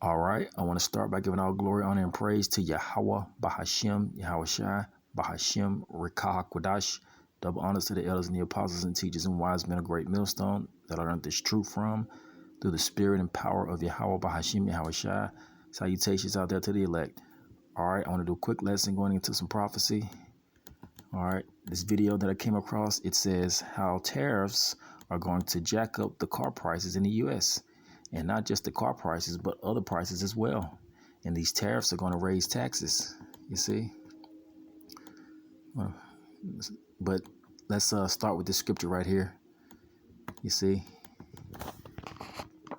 All right, I want to start by giving all glory, honor, and praise to Yahweh, Bahashem, Yahweh Shai, Bahashem, Rekah Kodash. Double honors to the elders and the apostles and teachers and wise men of great millstone that I learned this truth from through the spirit and power of Yahweh, Bahashem, Yahweh Shai. Salutations out there to the elect. All right, I want to do a quick lesson going into some prophecy. All right, this video that I came across, it says how tariffs are going to jack up the car prices in the U.S. And not just the car prices, but other prices as well. And these tariffs are going to raise taxes, you see. But let's start with this scripture right here. You see.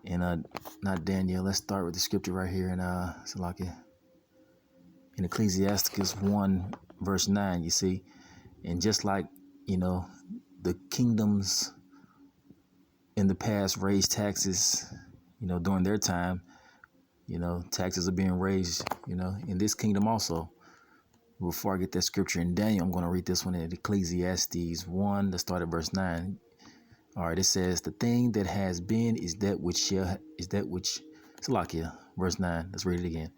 And not Daniel. Let's start with the scripture right here in Salakia. In Ecclesiasticus 1, verse 9, you see. And just like, the kingdoms in the past raised taxes, during their time, taxes are being raised, in this kingdom also. Before I get that scripture in Daniel, I'm going to read this one in Ecclesiastes 1, let's start at verse 9. All right, it says, the thing that has been is that which Salakia, verse 9, let's read it again.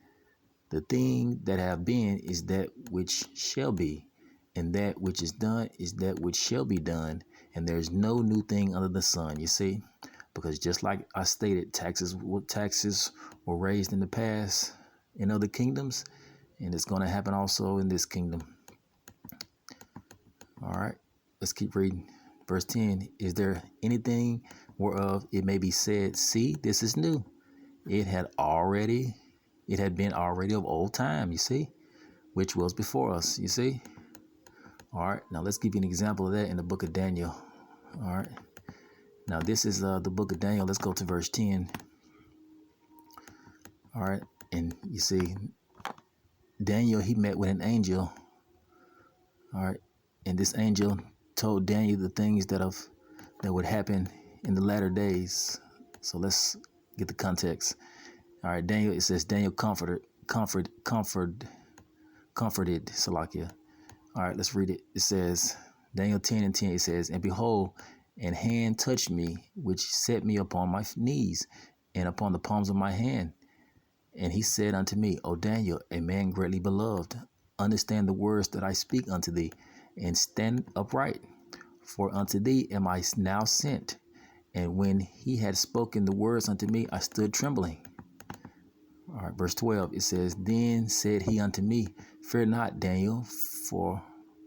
The thing that have been is that which shall be, and that which is done is that which shall be done, and there's no new thing under the sun, you see? Because just like I stated, taxes were raised in the past in other kingdoms, and it's going to happen also in this kingdom. All right, let's keep reading. Verse 10, is there anything whereof it may be said, see, this is new? It had been already of old time, you see, which was before us, you see. All right, now let's give you an example of that in the book of Daniel. All right. Now, this is the book of Daniel. Let's go to verse 10. All right. And you see, Daniel, he met with an angel. All right. And this angel told Daniel the things that would happen in the latter days. So let's get the context. All right. Daniel, it says, Daniel comforted, Salakia. All right. Let's read it. It says, Daniel 10 and 10, it says, and behold, and hand touched me, which set me upon my knees and upon the palms of my hand. And he said unto me, O Daniel, a man greatly beloved, understand the words that I speak unto thee, and stand upright. For unto thee am I now sent. And when he had spoken the words unto me, I stood trembling. All right, verse 12, it says, then said he unto me, fear not, Daniel, for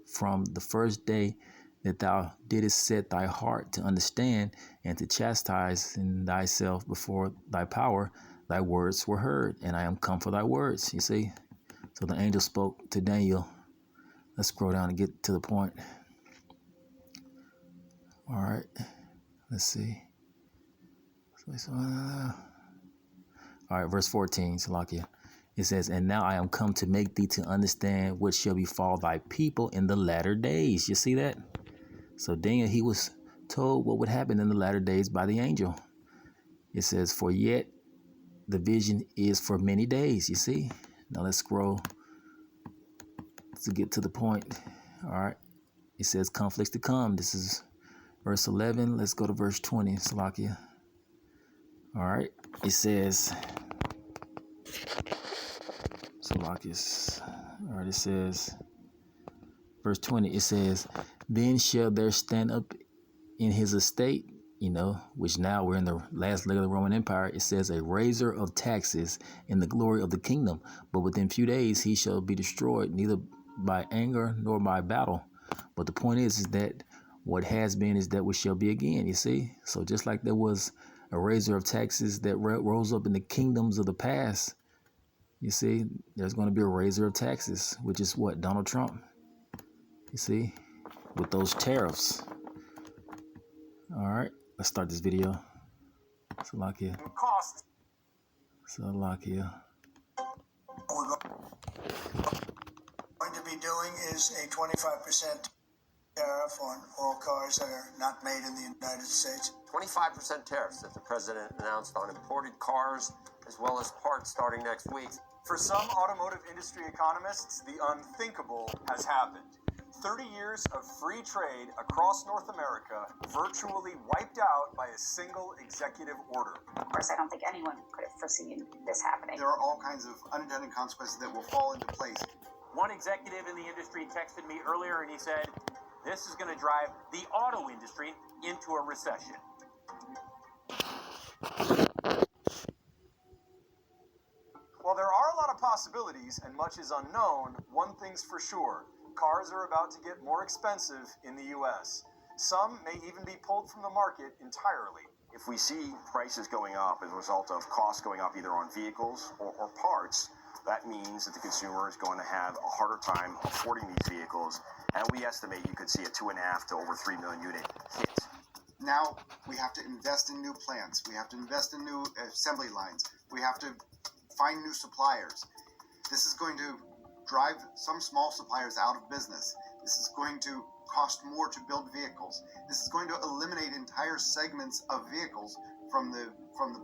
from the first day that thou didst set thy heart to understand and to chastise in thyself before thy power, thy words were heard, and I am come for thy words. You see? So the angel spoke to Daniel. Let's scroll down and get to the point. All right. Let's see. All right, verse 14, Salakia. It says, and now I am come to make thee to understand what shall befall thy people in the latter days. You see that? So Daniel, he was told what would happen in the latter days by the angel. It says, for yet the vision is for many days, you see. Now let's scroll to get to the point. All right. It says conflicts to come. This is verse 11. Let's go to verse 20, Salakia. All right. It says, Salakias. All right. It says, verse 20, it says, then shall there stand up in his estate, which now we're in the last leg of the Roman Empire, it says a raiser of taxes in the glory of the kingdom. But within few days he shall be destroyed, neither by anger nor by battle. But the point is that what has been is that which shall be again, you see. So just like there was a raiser of taxes that rose up in the kingdoms of the past, you see, there's going to be a raiser of taxes, which is what? Donald Trump. You see, with those tariffs. All right, let's start this video. Salakia. Salakia. What we're going to be doing is a 25% tariff on all cars that are not made in the United States. 25% tariffs that the president announced on imported cars as well as parts starting next week. For some automotive industry economists, the unthinkable has happened. 30 years of free trade across North America virtually wiped out by a single executive order. Of course, I don't think anyone could have foreseen this happening. There are all kinds of unintended consequences that will fall into place. One executive in the industry texted me earlier and he said, this is going to drive the auto industry into a recession. While there are a lot of possibilities and much is unknown, one thing's for sure. Cars are about to get more expensive in the U.S. Some may even be pulled from the market entirely. If we see prices going up as a result of costs going up either on vehicles or parts, that means that the consumer is going to have a harder time affording these vehicles, and we estimate you could see a 2.5 to over 3 million unit hit. Now we have to invest in new plants. We have to invest in new assembly lines. We have to find new suppliers. This is going to drive some small suppliers out of business. This is going to cost more to build vehicles. This is going to eliminate entire segments of vehicles from the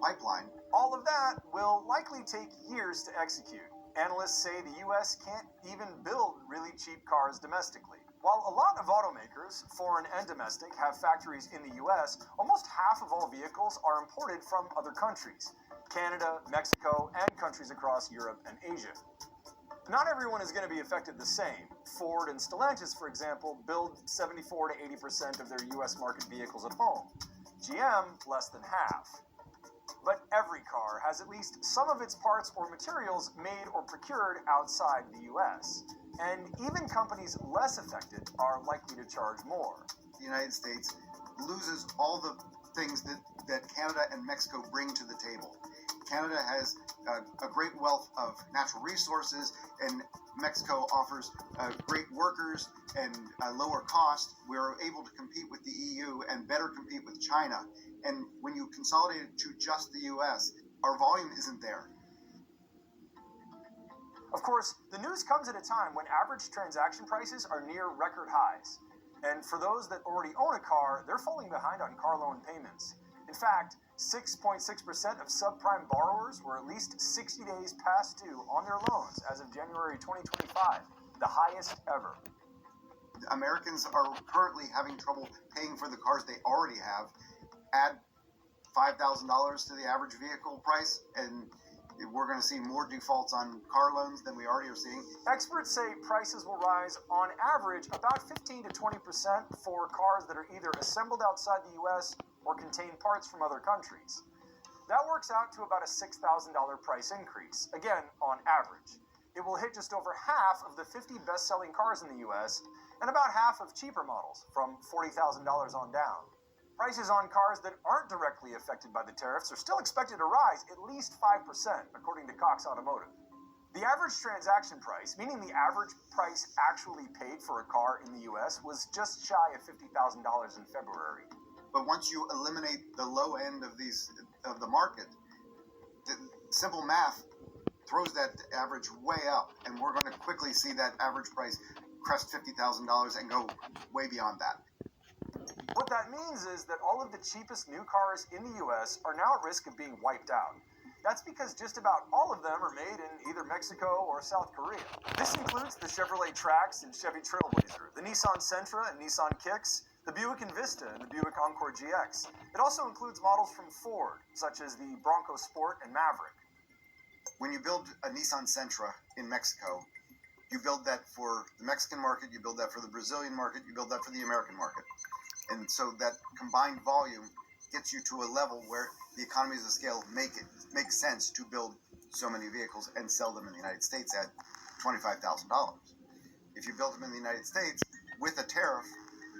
pipeline. All of that will likely take years to execute. Analysts say the U.S. can't even build really cheap cars domestically. While a lot of automakers, foreign and domestic, have factories in the U.S., almost half of all vehicles are imported from other countries: Canada, Mexico, and countries across Europe and Asia. Not everyone is going to be affected the same. Ford and Stellantis, for example, build 74 to 80% of their U.S. market vehicles at home. GM, less than half. But every car has at least some of its parts or materials made or procured outside the U.S. And even companies less affected are likely to charge more. The United States loses all the things that Canada and Mexico bring to the table. Canada has a great wealth of natural resources, and Mexico offers great workers and lower cost. We're able to compete with the EU and better compete with China. And when you consolidate it to just the US, our volume isn't there. Of course, the news comes at a time when average transaction prices are near record highs. And for those that already own a car, they're falling behind on car loan payments. In fact, 6.6% of subprime borrowers were at least 60 days past due on their loans as of January 2025, the highest ever. Americans are currently having trouble paying for the cars they already have. Add $5,000 to the average vehicle price, and we're going to see more defaults on car loans than we already are seeing. Experts say prices will rise on average about 15 to 20% for cars that are either assembled outside the U.S. or contain parts from other countries. That works out to about a $6,000 price increase, again, on average. It will hit just over half of the 50 best-selling cars in the U.S. and about half of cheaper models, from $40,000 on down. Prices on cars that aren't directly affected by the tariffs are still expected to rise at least 5%, according to Cox Automotive. The average transaction price, meaning the average price actually paid for a car in the U.S., was just shy of $50,000 in February. But once you eliminate the low end of the market, the simple math throws that average way up, and we're going to quickly see that average price crest $50,000 and go way beyond that. What that means is that all of the cheapest new cars in the U.S. are now at risk of being wiped out. That's because just about all of them are made in either Mexico or South Korea. This includes the Chevrolet Trax and Chevy Trailblazer, the Nissan Sentra and Nissan Kicks, the Buick Envista and the Buick Encore GX. It also includes models from Ford, such as the Bronco Sport and Maverick. When you build a Nissan Sentra in Mexico, you build that for the Mexican market, you build that for the Brazilian market, you build that for the American market. And so that combined volume gets you to a level where the economies of scale make sense to build so many vehicles and sell them in the United States at $25,000. If you build them in the United States with a tariff,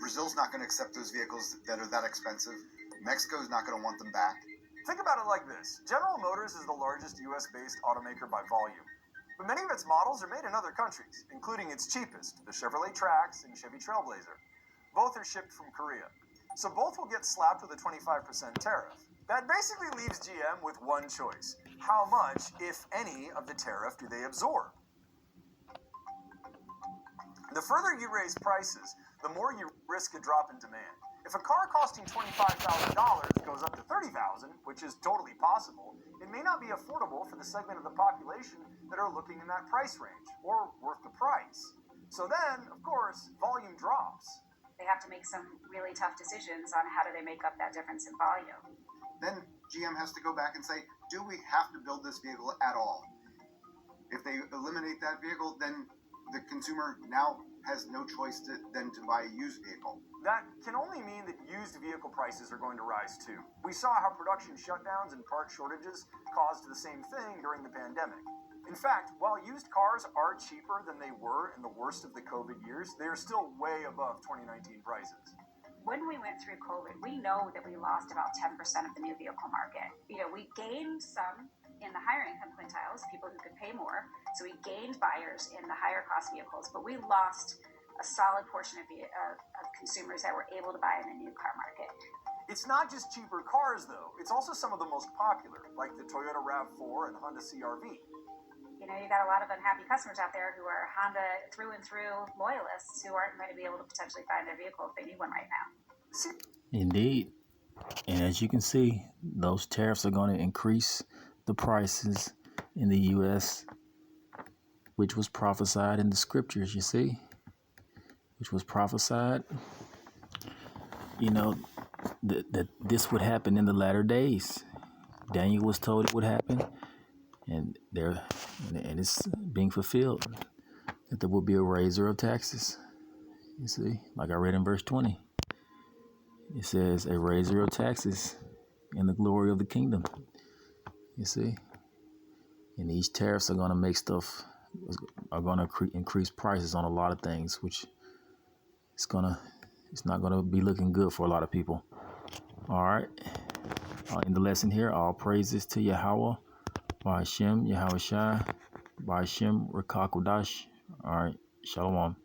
Brazil's not going to accept those vehicles that are that expensive. Mexico's not going to want them back. Think about it like this. General Motors is the largest U.S.-based automaker by volume. But many of its models are made in other countries, including its cheapest, the Chevrolet Trax and Chevy Trailblazer. Both are shipped from Korea. So both will get slapped with a 25% tariff. That basically leaves GM with one choice. How much, if any, of the tariff do they absorb? The further you raise prices, the more you risk a drop in demand. If a car costing $25,000 goes up to $30,000, which is totally possible, it may not be affordable for the segment of the population that are looking in that price range, or worth the price. So then, of course, volume drops. They have to make some really tough decisions on how do they make up that difference in volume. Then GM has to go back and say, do we have to build this vehicle at all? If they eliminate that vehicle, then the consumer now has no choice to buy a used vehicle. That can only mean that used vehicle prices are going to rise too. We saw how production shutdowns and part shortages caused the same thing during the pandemic. In fact, while used cars are cheaper than they were in the worst of the COVID years, they are still way above 2019 prices. When we went through COVID, we know that we lost about 10% of the new vehicle market. We gained some in the higher income quintiles, people who could pay more. So we gained buyers in the higher cost vehicles, but we lost a solid portion of consumers that were able to buy in the new car market. It's not just cheaper cars, though. It's also some of the most popular, like the Toyota RAV4 and Honda CR-V. You got a lot of unhappy customers out there who are Honda through and through loyalists who aren't going to be able to potentially find their vehicle if they need one right now. Indeed. And as you can see, those tariffs are going to increase the prices in the U.S., which was prophesied in the scriptures, you see, which was prophesied, that this would happen in the latter days. Daniel was told it would happen, and it's being fulfilled, that there will be a raiser of taxes. You see, like I read in verse 20, it says a raiser of taxes in the glory of the kingdom. You see, and these tariffs are going to make increase prices on a lot of things, which it's not going to be looking good for a lot of people. All right. In the lesson here, all praises to Yahweh, by Hashem, Yahweh Shai, by Hashem, Rakakodash. All right. Shalom.